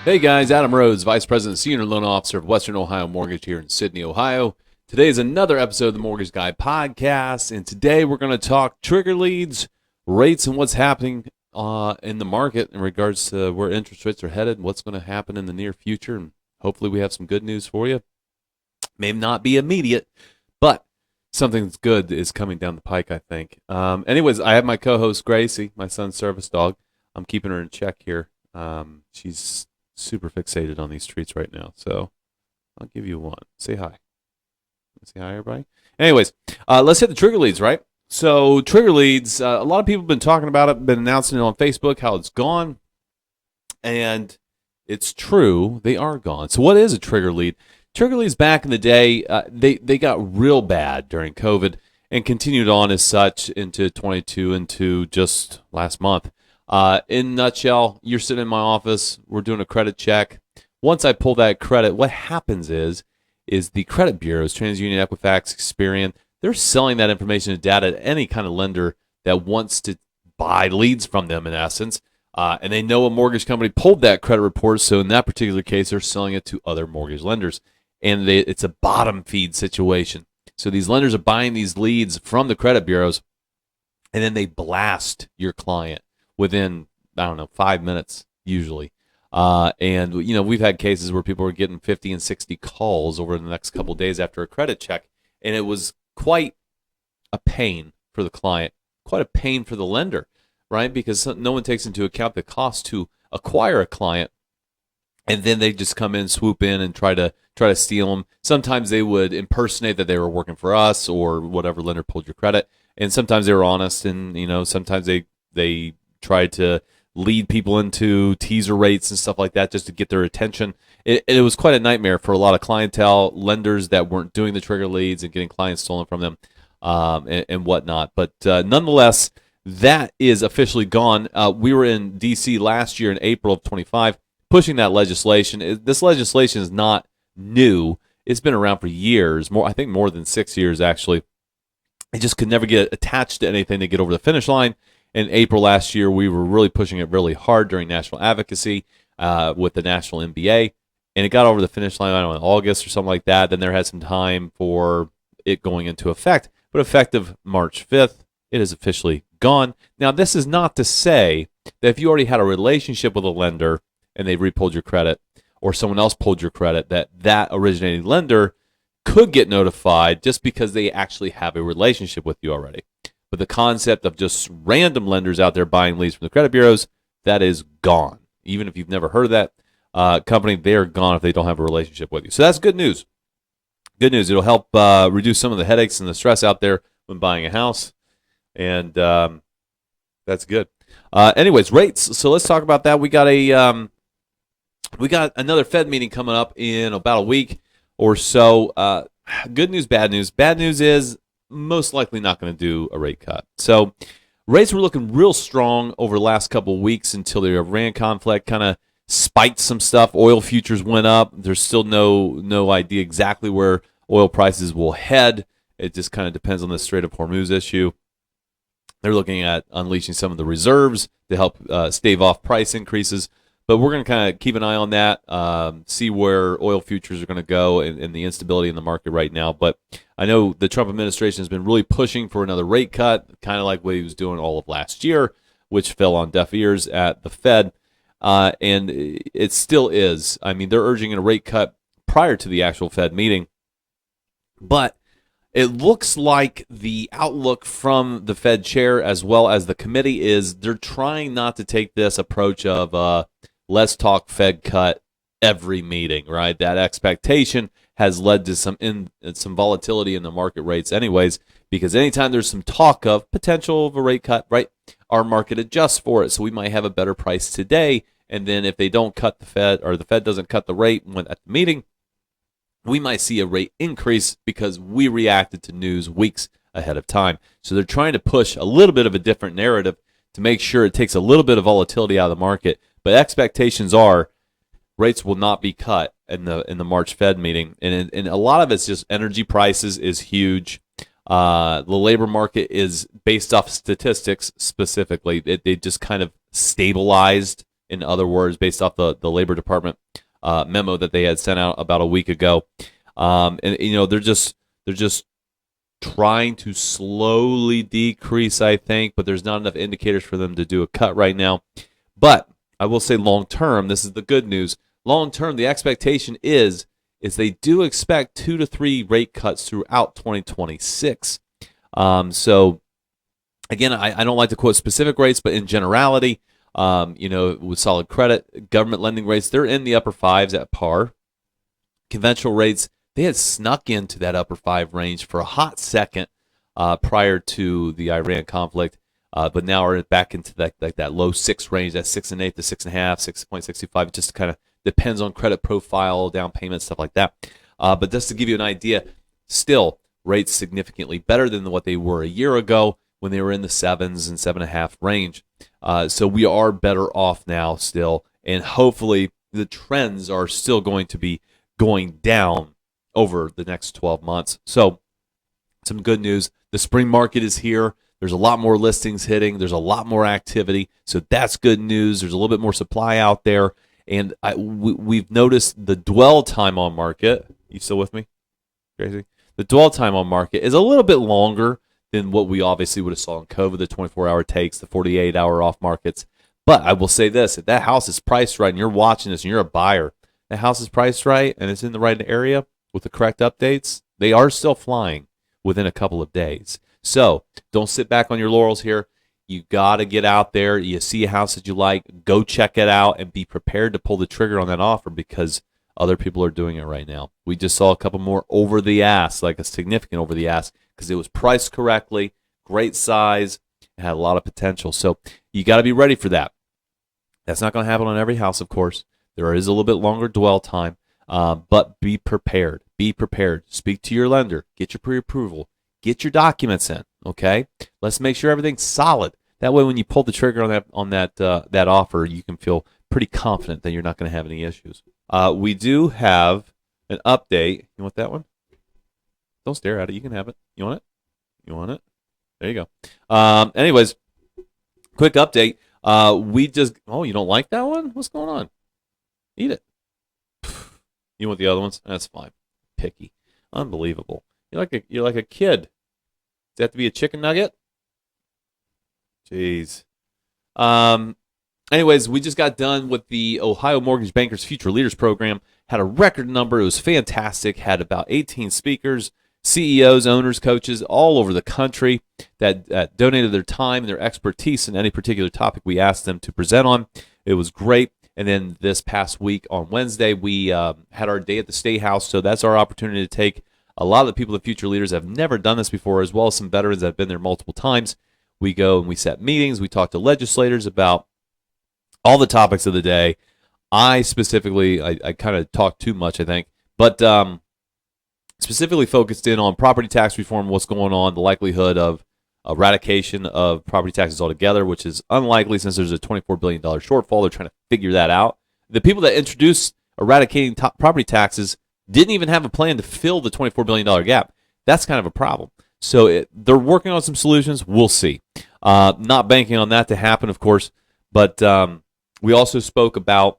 Hey guys, Adam Rhodes, Vice President, Senior Loan Officer of Western Ohio Mortgage here in Sydney, Ohio. Today is another episode of the Mortgage Guy Podcast, and today we're going to talk trigger leads, rates, and what's happening in the market in regards to where interest rates are headed and what's going to happen in the near future. And hopefully we have some good news for you. May not be immediate, but something that's good is coming down the pike, I think. Anyways, I have my co-host Gracie, my son's service dog. I'm keeping her in check here. She's super fixated on these treats right now, so I'll give you one. Say hi. Say hi, everybody. Anyways, let's hit the trigger leads, right? So trigger leads, a lot of people have been talking about it, been announcing it on Facebook, how it's gone, and it's true, they are gone. So what is a trigger lead? Trigger leads back in the day, they got real bad during COVID and continued on as such into 22 into just last month. In a nutshell, you're sitting in my office, we're doing a credit check. Once I pull that credit, what happens is the credit bureaus, TransUnion, Equifax, Experian, they're selling that information and data to any kind of lender that wants to buy leads from them, in essence. And they know a mortgage company pulled that credit report, so in that particular case, they're selling it to other mortgage lenders. And it's a bottom feed situation. So these lenders are buying these leads from the credit bureaus, and then they blast your client within, 5 minutes usually. And, we've had cases where people were getting 50 and 60 calls over the next couple of days after a credit check. And it was quite a pain for the client, quite a pain for the lender, right? Because no one takes into account the cost to acquire a client. And then they just come in, swoop in, and try to steal them. Sometimes they would impersonate that they were working for us or whatever lender pulled your credit. And sometimes they were honest, and, sometimes they tried to lead people into teaser rates and stuff like that just to get their attention. It was quite a nightmare for a lot of clientele, lenders that weren't doing the trigger leads and getting clients stolen from them and whatnot. But nonetheless, that is officially gone. We were in D.C. last year in April of 25 pushing that legislation. This legislation is not new. It's been around for years, I think more than 6 years actually. It just could never get attached to anything to get over the finish line. In April last year, we were really pushing it really hard during national advocacy with the national MBA, and it got over the finish line, I don't know, in August or something like that. Then there had some time for it going into effect, but effective March 5th, it is officially gone. Now, this is not to say that if you already had a relationship with a lender and they repulled your credit, or someone else pulled your credit, that originating lender could get notified just because they actually have a relationship with you already. But the concept of just random lenders out there buying leads from the credit bureaus, that is gone. Even if you've never heard of that company, they're gone if they don't have a relationship with you. So that's good news. Good news. It'll help reduce some of the headaches and the stress out there when buying a house. And that's good. Anyways, rates. So let's talk about that. We got another Fed meeting coming up in about a week or so. Good news, bad news. Bad news is most likely not going to do a rate cut. So rates were looking real strong over the last couple of weeks until the Iran conflict kind of spiked some stuff. Oil futures went up. There's still no idea exactly where oil prices will head. It just kind of depends on the Strait of Hormuz issue. They're looking at unleashing some of the reserves to help stave off price increases. But we're going to kind of keep an eye on that, see where oil futures are going to go and the instability in the market right now. But I know the Trump administration has been really pushing for another rate cut, kind of like what he was doing all of last year, which fell on deaf ears at the Fed. And it still is. I mean, they're urging a rate cut prior to the actual Fed meeting. But it looks like the outlook from the Fed chair as well as the committee is they're trying not to take this approach of let's talk Fed cut every meeting, right? That expectation has led to some volatility in the market rates anyways, because anytime there's some talk of potential of a rate cut, right, our market adjusts for it. So we might have a better price today, and then if they don't cut the Fed or the Fed doesn't cut the rate at the meeting, we might see a rate increase because we reacted to news weeks ahead of time. So they're trying to push a little bit of a different narrative to make sure it takes a little bit of volatility out of the market. But expectations are rates will not be cut in the March Fed meeting, and a lot of it's just energy prices is huge. The labor market is based off statistics specifically. They just kind of stabilized in other words, based off the Labor Department memo that they had sent out about a week ago. And they're just trying to slowly decrease, I think, but there's not enough indicators for them to do a cut right now. But I will say long term, this is the good news. Long term, the expectation is they do expect 2 to 3 rate cuts throughout 2026. So again, I don't like to quote specific rates, but in generality, with solid credit, government lending rates, they're in the upper 5s at par. Conventional rates, they had snuck into that upper 5 range for a hot second prior to the Iran conflict, but now are back into that low 6 range, that 6 1/8 to 6 1/2, 6.65. It just kind of depends on credit profile, down payment, stuff like that. But just to give you an idea, still rates significantly better than what they were a year ago when they were in the 7s and 7.5 range. So we are better off now still, and hopefully the trends are still going to be going down over the next 12 months. So some good news. The spring market is here. There's a lot more listings hitting. There's a lot more activity. So that's good news. There's a little bit more supply out there. And we've noticed the dwell time on market. You still with me? Crazy? The dwell time on market is a little bit longer than what we obviously would have saw in COVID, the 24-hour takes, the 48-hour off markets. But I will say this, if that house is priced right and you're watching this and you're a buyer, that house is priced right and it's in the right area with the correct updates, they are still flying within a couple of days. So don't sit back on your laurels here. You got to get out there. You see a house that you like, go check it out and be prepared to pull the trigger on that offer because other people are doing it right now. We just saw a couple more over the ass, like a significant over the ass, because it was priced correctly, great size, it had a lot of potential. So you got to be ready for that. That's not going to happen on every house, of course. There is a little bit longer dwell time, but be prepared. Be prepared. Speak to your lender. Get your pre-approval. Get your documents in. Okay. Let's make sure everything's solid. That way, when you pull the trigger on that offer, you can feel pretty confident that you're not going to have any issues. We do have an update. You want that one? Don't stare at it. You can have it. You want it? You want it? There you go. Anyways, quick update. You don't like that one? What's going on? Eat it. You want the other ones? That's fine. Picky. Unbelievable. You're like a kid. Does that have to be a chicken nugget? Jeez. Anyways, we just got done with the Ohio Mortgage Bankers Future Leaders Program. Had a record number. It was fantastic. Had about 18 speakers, CEOs, owners, coaches all over the country that donated their time and their expertise in any particular topic we asked them to present on. It was great. And then this past week on Wednesday, we had our day at the State House. So that's our opportunity to take a lot of the people, the future leaders, have never done this before, as well as some veterans that have been there multiple times. We go and we set meetings. We talk to legislators about all the topics of the day. I specifically, I kind of talked too much, I think, but specifically focused in on property tax reform, what's going on, the likelihood of eradication of property taxes altogether, which is unlikely since there's a $24 billion shortfall. They're trying to figure that out. The people that introduced eradicating property taxes didn't even have a plan to fill the $24 billion gap. That's kind of a problem. So they're working on some solutions. We'll see. Not banking on that to happen, of course, but we also spoke about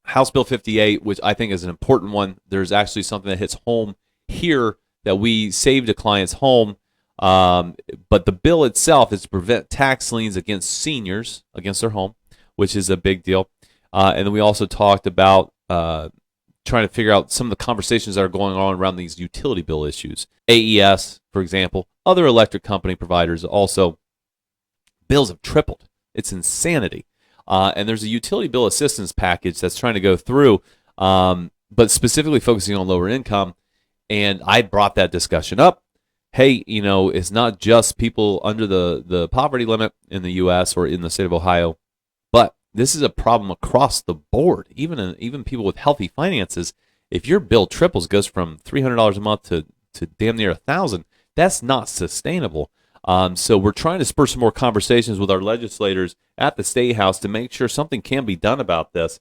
House Bill 58, which I think is an important one. There's actually something that hits home here that we saved a client's home, but the bill itself is to prevent tax liens against seniors, against their home, which is a big deal. And then we also talked about trying to figure out some of the conversations that are going on around these utility bill issues. AES, for example, other electric company providers also, bills have tripled. It's insanity. And there's a utility bill assistance package that's trying to go through, but specifically focusing on lower income. And I brought that discussion up. Hey, it's not just people under the poverty limit in the U.S. or in the state of Ohio, but this is a problem across the board. Even people with healthy finances, if your bill triples, goes from $300 a month to damn near $1,000, that's not sustainable. So we're trying to spur some more conversations with our legislators at the State House to make sure something can be done about this.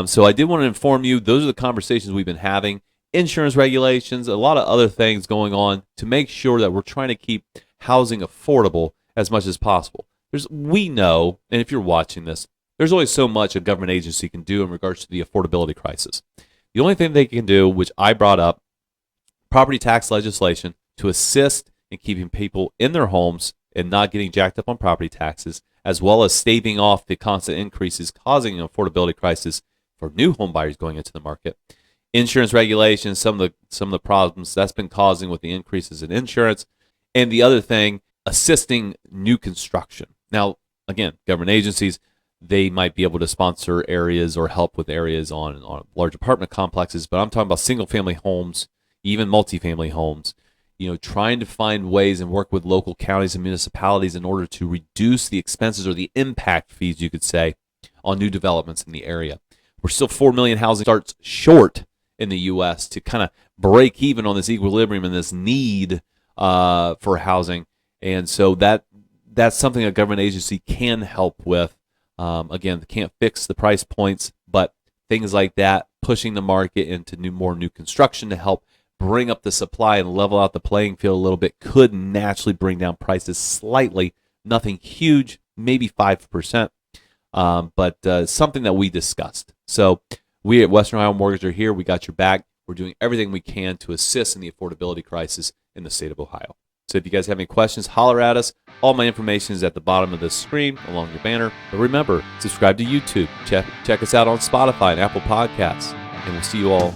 So I did want to inform you, those are the conversations we've been having. Insurance regulations, a lot of other things going on to make sure that we're trying to keep housing affordable as much as possible. We know, and if you're watching this, there's only so much a government agency can do in regards to the affordability crisis. The only thing they can do, which I brought up, property tax legislation to assist in keeping people in their homes and not getting jacked up on property taxes, as well as staving off the constant increases causing an affordability crisis for new home buyers going into the market. Insurance regulations, some of the problems that's been causing with the increases in insurance, and the other thing, assisting new construction. Now, again, government agencies, they might be able to sponsor areas or help with areas on large apartment complexes, but I'm talking about single-family homes, even multifamily homes, trying to find ways and work with local counties and municipalities in order to reduce the expenses or the impact fees, you could say, on new developments in the area. We're still 4 million housing starts short in the U.S. to kind of break even on this equilibrium and this need for housing. And so that's something a government agency can help with. Again, they can't fix the price points, but things like that, pushing the market into more new construction to help bring up the supply and level out the playing field a little bit could naturally bring down prices slightly. Nothing huge, maybe 5%, but something that we discussed. So we at Western Ohio Mortgage are here. We got your back. We're doing everything we can to assist in the affordability crisis in the state of Ohio. So if you guys have any questions, holler at us. All my information is at the bottom of the screen along the banner. But remember, subscribe to YouTube. Check us out on Spotify and Apple Podcasts. And we'll see you all